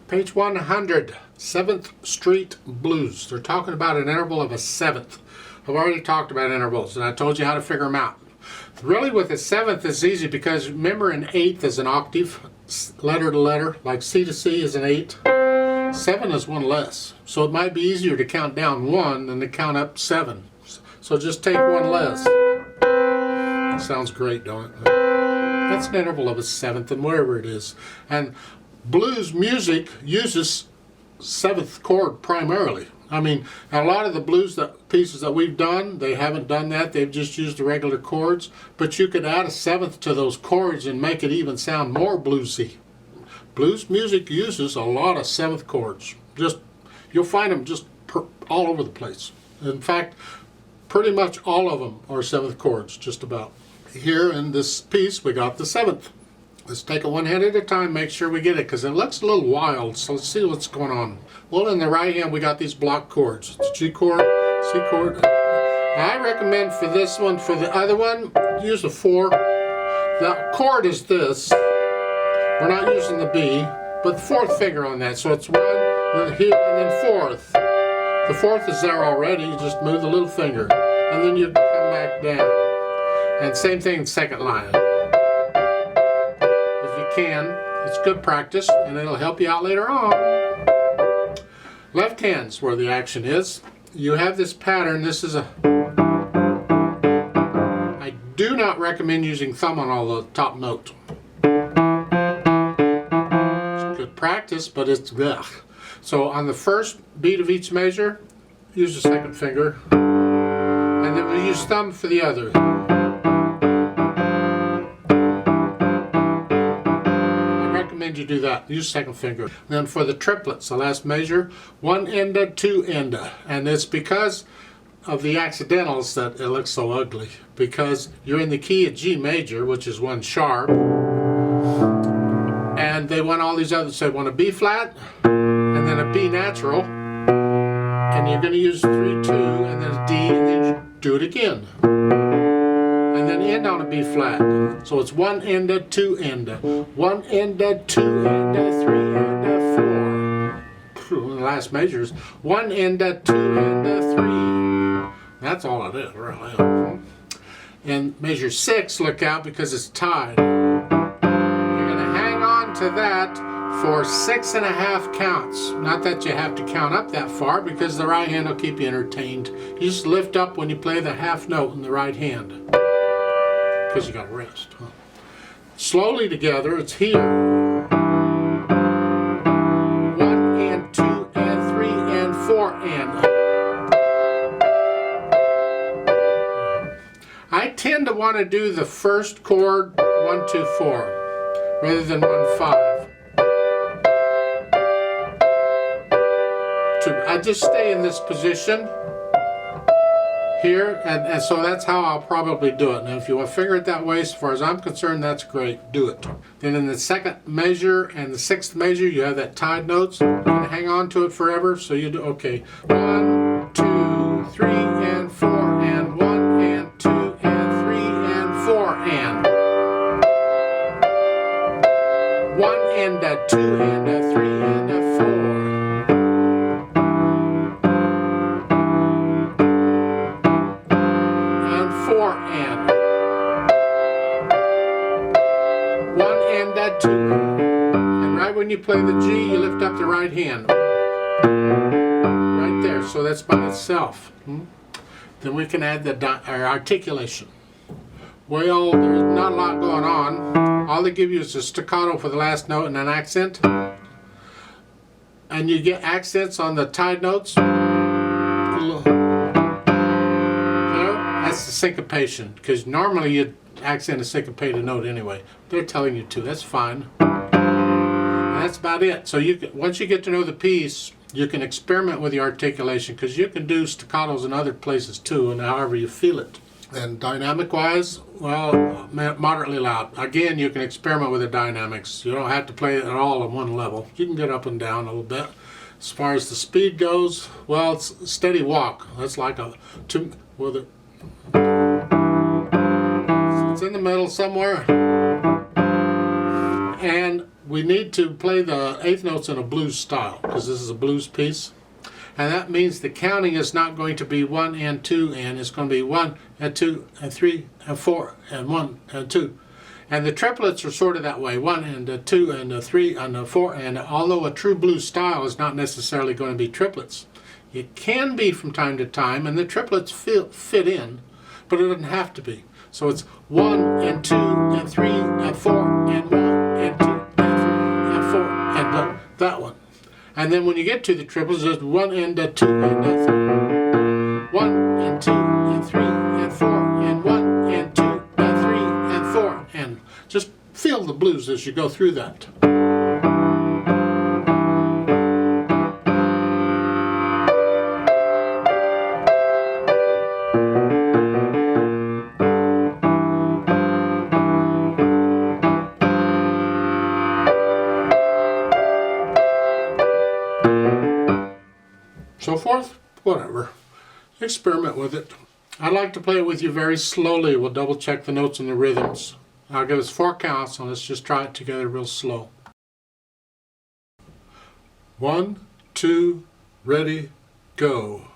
Page 100, 7th Street Blues. They're talking about an interval of a seventh. I've already talked about intervals, and I told you how to figure them out. Really, with a seventh, it's easy because remember, an eighth is an octave, letter to letter, like C to C is an 8. 7 is one less. So it might be easier to count down 1 than to count up 7. So just take one less. Sounds great, don't it? That's an interval of a seventh, and wherever it is. And blues music uses 7th chord primarily. I mean, a lot of the blues pieces that we've done, they haven't done that. They've just used the regular chords. But you could add a 7th to those chords and make it even sound more bluesy. Blues music uses a lot of 7th chords. You'll find them just all over the place. In fact, pretty much all of them are 7th chords, just about. Here in this piece, we got the 7th. Let's take it one hand at a time, make sure we get it, because it looks a little wild, so let's see what's going on. Well, in the right hand, we got these block chords. It's G chord, C chord. I recommend for this one, for the other one, use a 4. The chord is this. We're not using the B, but the 4th finger on that. So it's 1, then here, and then 4th. The 4th is there already, you just move the little finger. And then you come back down. And same thing in second line. It's good practice, and it'll help you out later on. Left hand's where the action is. You have this pattern. This is I do not recommend using thumb on all the top note. It's good practice, but it's ugh. So on the first beat of each measure, use the second finger, and then we use thumb for the other. You do that, use second finger. Then for the triplets, the last measure, 1 enda, 2 enda, and it's because of the accidentals that it looks so ugly, because you're in the key of G major, which is 1 sharp, and they want all these others. They want a B flat and then a B natural, and you're going to use 3, 2, and then a D, and then you do it again. And then end on a B flat. So it's 1 enda, 2 enda. 1 enda, 2 enda, 3 enda, 4. The last measure is 1 enda, 2 enda, 3. That's all it is, really. And measure 6, look out because it's tied. You're going to hang on to that for 6.5 counts. Not that you have to count up that far, because the right hand will keep you entertained. You just lift up when you play the half note in the right hand, because you got to rest. Slowly together, it's here. 1 and 2 and 3 and 4 and. I tend to want to do the first chord 1, 2, 4 rather than 1, 5. I just stay in this position here, and so that's how I'll probably do it. And if you want to figure it that way, as far as I'm concerned, that's great. Do it. Then in the second measure and the 6th measure, you have that tied notes. You're going to hang on to it forever. So you do, okay, 1, 2, 3, and 4, and 1, and 2, and 3, and 4, and 1, and a 2, and a 3, and a 4. And right when you play the G, you lift up the right hand. Right there. So that's by itself. Then we can add the articulation. Well, there's not a lot going on. All they give you is a staccato for the last note and an accent. And you get accents on the tied notes. There. That's the syncopation. Because normally you'd accent a syncopated note anyway. They're telling you to. That's fine. And that's about it. So once you get to know the piece, you can experiment with the articulation, because you can do staccatos in other places too, and however you feel it. And dynamic-wise, well, moderately loud. Again, you can experiment with the dynamics. You don't have to play it at all on one level. You can get up and down a little bit. As far as the speed goes, well, it's a steady walk. That's like it's in the middle somewhere. And we need to play the eighth notes in a blues style because this is a blues piece. And that means the counting is not going to be 1 and 2 and it's going to be 1 and 2 and 3 and 4 and 1 and 2. And the triplets are sort of that way, 1 and 2 and 3 and 4. And although a true blues style is not necessarily going to be triplets, it can be from time to time, and the triplets fit in, but it doesn't have to be. So it's 1 and 2 and 3 and 4 and 1 and 2 and 3 and 4 and that one. And then when you get to the triplets, it's 1 and 2 and 3. 1 and 2 and 3 and 4 and 1 and 2 and 3 and 4. And just feel the blues as you go through that. So forth, whatever. Experiment with it. I'd like to play it with you very slowly. We'll double check the notes and the rhythms. I'll give us 4 counts, and let's just try it together real slow. 1, 2, ready, go.